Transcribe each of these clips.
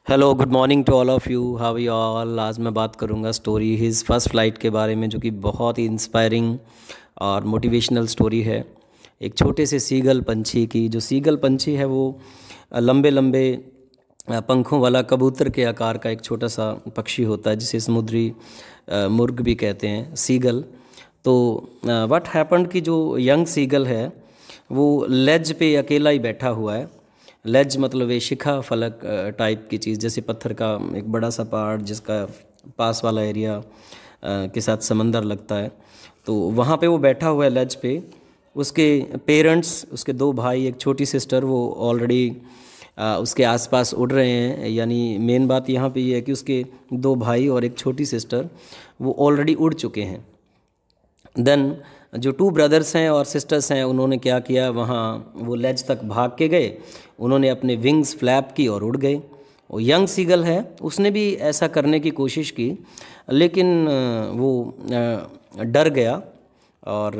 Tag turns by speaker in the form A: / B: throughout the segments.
A: Hello good morning to all of you, how you all. आज मैं बात करूंगा स्टोरी हिज फर्स्ट फ्लाइट के बारे में, जो कि बहुत ही इंस्पायरिंग और मोटिवेशनल स्टोरी है। एक छोटे से सीगल पंछी की, जो सीगल पंछी है वो लंबे लंबे पंखों वाला कबूतर के आकार का एक छोटा सा पक्षी होता है, जिसे समुद्री मुर्ग भी कहते हैं, सीगल। तो व्हाट हैपेंड कि जो यंग सीगल है वो लेज पे अकेला ही बैठा हुआ है। लेज मतलब ये शिखा फलक टाइप की चीज़, जैसे पत्थर का एक बड़ा सा पहाड़ जिसका पास वाला एरिया के साथ समंदर लगता है, तो वहाँ पे वो बैठा हुआ है लेज पे। उसके पेरेंट्स, उसके दो भाई, एक छोटी सिस्टर, वो ऑलरेडी उसके आसपास उड़ रहे हैं। यानी मेन बात यहाँ पे ये है कि उसके दो भाई और एक छोटी सिस्टर वो ऑलरेडी उड़ चुके हैं। देन जो टू ब्रदर्स हैं और सिस्टर्स हैं, उन्होंने क्या किया, वहाँ वो लेज तक भाग के गए। उन्होंने अपने विंग्स फ्लैप की और उड़ गए। वो यंग सीगल है, उसने भी ऐसा करने की कोशिश की, लेकिन वो डर गया। और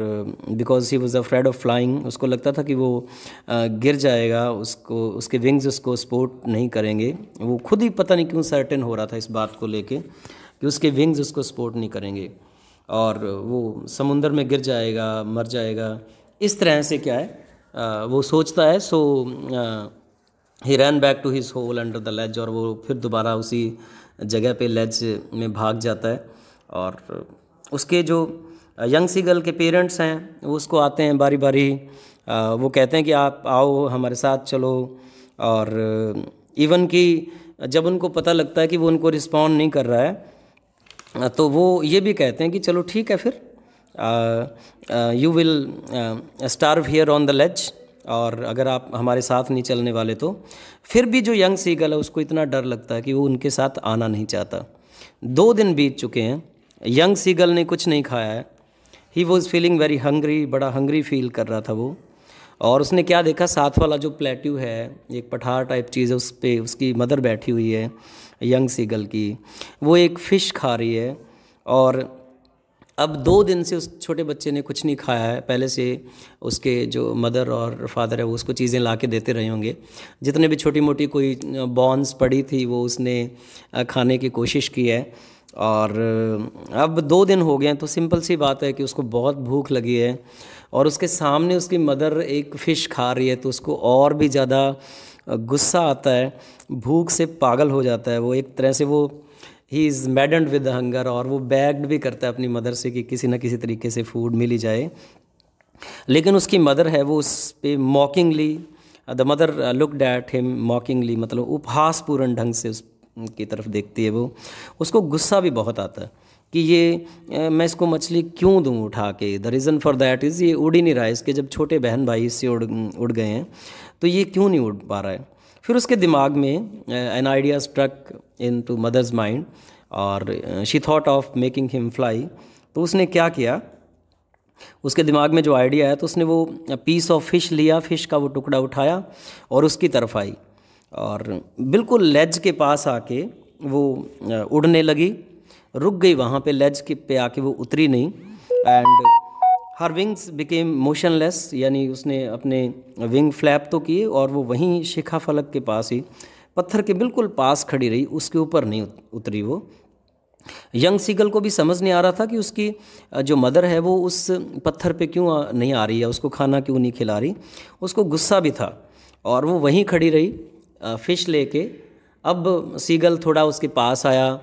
A: because he was afraid of flying, उसको लगता था कि वो गिर जाएगा, उसको उसके विंग्स उसको सपोर्ट नहीं करेंगे। वो खुद ही पता नहीं क्यों सर्टेन हो रहा था इस बात को लेके कि उसके विंग्स उसको सपोर्ट नहीं करेंगे और वो समुंदर में गिर जाएगा, मर जाएगा। इस तरह से क्या है, वो सोचता है। So he run back to his hole under the ledge, और वो फिर दोबारा उसी जगह पे लेज में भाग जाता है। और उसके जो यंग सीगल के पेरेंट्स हैं वो उसको आते हैं बारी बारी, वो कहते हैं कि आप आओ हमारे साथ चलो। और इवन कि जब उनको पता लगता है कि वो उनको रिस्पॉन्ड नहीं कर रहा है, तो वो ये भी कहते हैं कि चलो ठीक है, फिर you will starve here on the ledge, और अगर आप हमारे साथ नहीं चलने वाले तो। फिर भी जो यंग सीगल है उसको इतना डर लगता है कि वो उनके साथ आना नहीं चाहता। 2 दिन बीत चुके हैं, यंग सीगल ने कुछ नहीं खाया है। He was feeling very hungry, बड़ा हंग्री फील कर रहा था वो। और उसने क्या देखा, साथ वाला जो प्लेट्यू है, एक पठार टाइप चीज़ है, उस पर उसकी मदर बैठी हुई है यंग सीगल की, वो एक फ़िश खा रही है। और अब 2 दिन से उस छोटे बच्चे ने कुछ नहीं खाया है। पहले से उसके जो मदर और फादर है वो उसको चीज़ें ला के देते रहे होंगे। जितने भी छोटी मोटी कोई बॉन्स पड़ी थी वो उसने खाने की कोशिश की है। और अब 2 दिन हो गए हैं, तो सिंपल सी बात है कि उसको बहुत भूख लगी है। और उसके सामने उसकी मदर एक फ़िश खा रही है, तो उसको और भी ज़्यादा गुस्सा आता है, भूख से पागल हो जाता है वो एक तरह से। वो ही इज़ मैडन्ड विद हंगर, और वो बैग्ड भी करता है अपनी मदर से कि किसी न किसी तरीके से फूड मिल ही जाए। लेकिन उसकी मदर है वो उस पे mockingly, the mother looked at him mockingly, मतलब उपहासपूर्ण ढंग से उसकी तरफ देखती है। वो उसको गुस्सा भी बहुत आता है कि ये मैं इसको मछली क्यों दूं उठा के। The reason for that is, ये उड़ ही नहीं रहा है। इसके जब छोटे बहन भाई इससे उड़ गए हैं, तो ये क्यों नहीं उड़ पा रहा है। फिर उसके दिमाग में an idea struck into mother's mind, और she thought of making him fly. तो उसने क्या किया, उसके दिमाग में जो आइडिया है, तो उसने वो पीस ऑफ फिश लिया, फ़िश का वो टुकड़ा उठाया और उसकी तरफ आई, और बिल्कुल लेज के पास आके वो उड़ने लगी। रुक गई वहाँ पे, लेज के पे आके वो उतरी नहीं। And her wings became motionless, यानी उसने अपने विंग फ्लैप तो किए और वो वहीं शिखा फलक के पास ही पत्थर के बिल्कुल पास खड़ी रही, उसके ऊपर नहीं उतरी वो। यंग सीगल को भी समझ नहीं आ रहा था कि उसकी जो मदर है वो उस पत्थर पे क्यों नहीं आ रही है, उसको खाना क्यों नहीं खिला रही। उसको गुस्सा भी था और वो वहीं खड़ी रही फ़िश लेके। अब सीगल थोड़ा उसके पास आया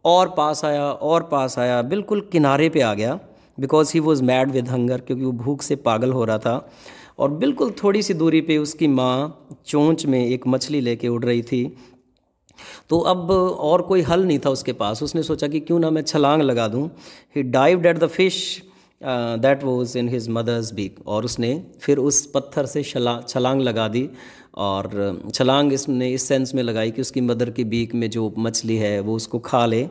A: और पास आया और पास आया, बिल्कुल किनारे पे आ गया, because he was mad with hunger, क्योंकि वो भूख से पागल हो रहा था। और बिल्कुल थोड़ी सी दूरी पे उसकी माँ चोंच में एक मछली लेके उड़ रही थी। तो अब और कोई हल नहीं था उसके पास। उसने सोचा कि क्यों ना मैं छलांग लगा दूं। He dived at the fish that was in his mother's beak, और उसने फिर उस पत्थर से छलांग लगा दी। और छलांग इसने इस सेंस में लगाई कि उसकी मदर की बीक में जो मछली है वो उसको खा ले।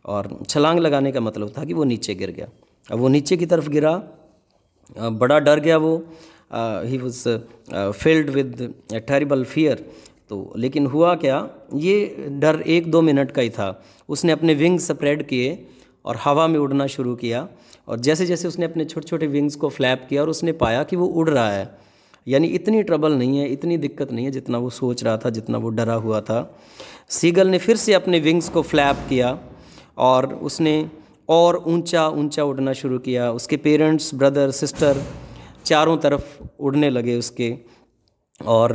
A: और छलांग लगाने का मतलब था कि वो नीचे गिर गया। अब वो नीचे की तरफ गिरा, बड़ा डर गया वो। He was filled with terrible fear. तो लेकिन हुआ क्या, ये डर 1-2 मिनट का ही था। उसने अपने विंग्स स्प्रेड किए और हवा में उड़ना शुरू किया। और जैसे जैसे उसने अपने छोटे छोटे विंग्स को फ्लैप किया और उसने पाया कि वो उड़ रहा है, यानी इतनी ट्रबल नहीं है, इतनी दिक्कत नहीं है जितना वो सोच रहा था, जितना वो डरा हुआ था। सीगल ने फिर से अपने विंग्स को फ्लैप किया और उसने और ऊंचा ऊंचा उड़ना शुरू किया। उसके पेरेंट्स, ब्रदर, सिस्टर चारों तरफ उड़ने लगे उसके, और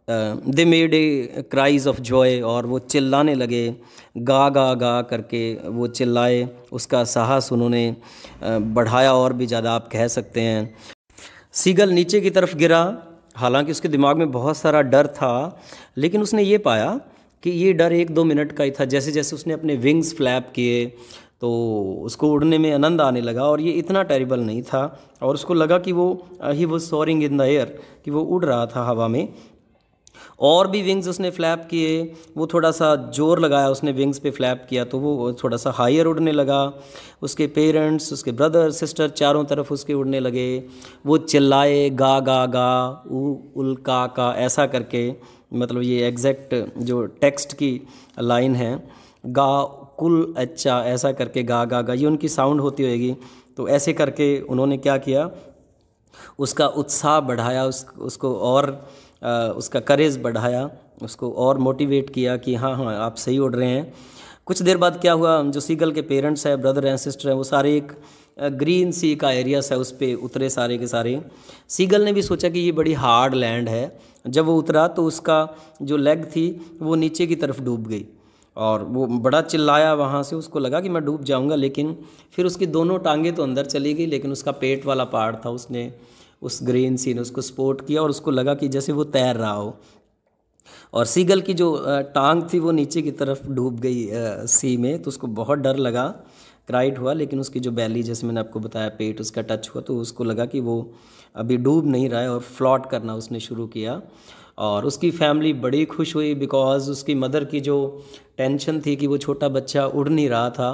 A: they made a cries of Joy, और वो चिल्लाने लगे, गा गा गा करके वो चिल्लाए। उसका साहस उन्होंने बढ़ाया और भी ज़्यादा आप कह सकते हैं। सीगल नीचे की तरफ गिरा, हालांकि उसके दिमाग में बहुत सारा डर था, लेकिन उसने ये पाया कि ये डर 1-2 मिनट का ही था। जैसे जैसे उसने अपने विंग्स फ्लैप किए तो उसको उड़ने में आनंद आने लगा, और ये इतना टेरिबल नहीं था, और उसको लगा कि वो he was soaring in the air, कि वो उड़ रहा था हवा में। और भी विंग्स उसने फ्लैप किए, वो थोड़ा सा जोर लगाया, उसने विंग्स पे फ्लैप किया तो वो थोड़ा सा हायर उड़ने लगा। उसके पेरेंट्स, उसके ब्रदर, सिस्टर चारों तरफ उसके उड़ने लगे। वो चिल्लाए, गा गा गा, ऊ उल का ऐसा करके, मतलब ये एग्जैक्ट जो टेक्स्ट की लाइन है, गा कुल अच्छा ऐसा करके, गा गा गा, ये उनकी साउंड होती होगी। तो ऐसे करके उन्होंने क्या किया, उसका उत्साह बढ़ाया, उसको और उसका करेज बढ़ाया, उसको और मोटिवेट किया कि हाँ हाँ आप सही उड़ रहे हैं। कुछ देर बाद क्या हुआ, जो सीगल के पेरेंट्स हैं, ब्रदर एंड सिस्टर हैं, वो सारे एक ग्रीन सी का एरियास है, उस पर उतरे सारे के सारे। सीगल ने भी सोचा कि ये बड़ी हार्ड लैंड है। जब वो उतरा तो उसका जो लेग थी वो नीचे की तरफ डूब गई, और वो बड़ा चिल्लाया वहाँ से। उसको लगा कि मैं डूब जाऊँगा, लेकिन फिर उसकी दोनों टांगें तो अंदर चली गई, लेकिन उसका पेट वाला पार्ट था, उसने उस ग्रीन सी ने उसको सपोर्ट किया, और उसको लगा कि जैसे वो तैर रहा हो। और सीगल की जो टांग थी वो नीचे की तरफ डूब गई सी में, तो उसको बहुत डर लगा, क्राइड हुआ। लेकिन उसकी जो बैली, जैसे मैंने आपको बताया, पेट उसका टच हुआ, तो उसको लगा कि वो अभी डूब नहीं रहा है, और फ्लॉट करना उसने शुरू किया। और उसकी फैमिली बड़ी खुश हुई, बिकॉज़ उसकी मदर की जो टेंशन थी कि वो छोटा बच्चा उड़ नहीं रहा था,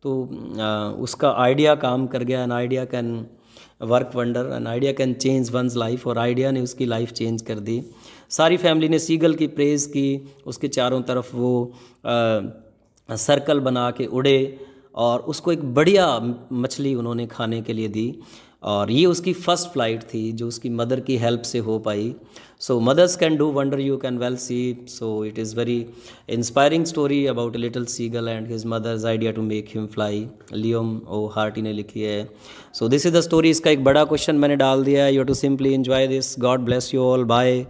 A: तो उसका आइडिया काम कर गया। An idea can work wonder, an idea can change one's life, और आइडिया ने उसकी लाइफ चेंज कर दी। सारी फैमिली ने सीगल की प्रेज़ की, उसके चारों तरफ वो सर्कल बना के उड़े, और उसको एक बढ़िया मछली उन्होंने खाने के लिए दी। और ये उसकी फ़र्स्ट फ्लाइट थी जो उसकी मदर की हेल्प से हो पाई। So mothers can do wonder, you can well see. So it is very inspiring story about a little seagull and his mother's idea to make him fly. Liam ओ हार्टी ने लिखी है। So this is the story. इसका एक बड़ा question मैंने डाल दिया है, you to simply enjoy this. God bless you all, bye.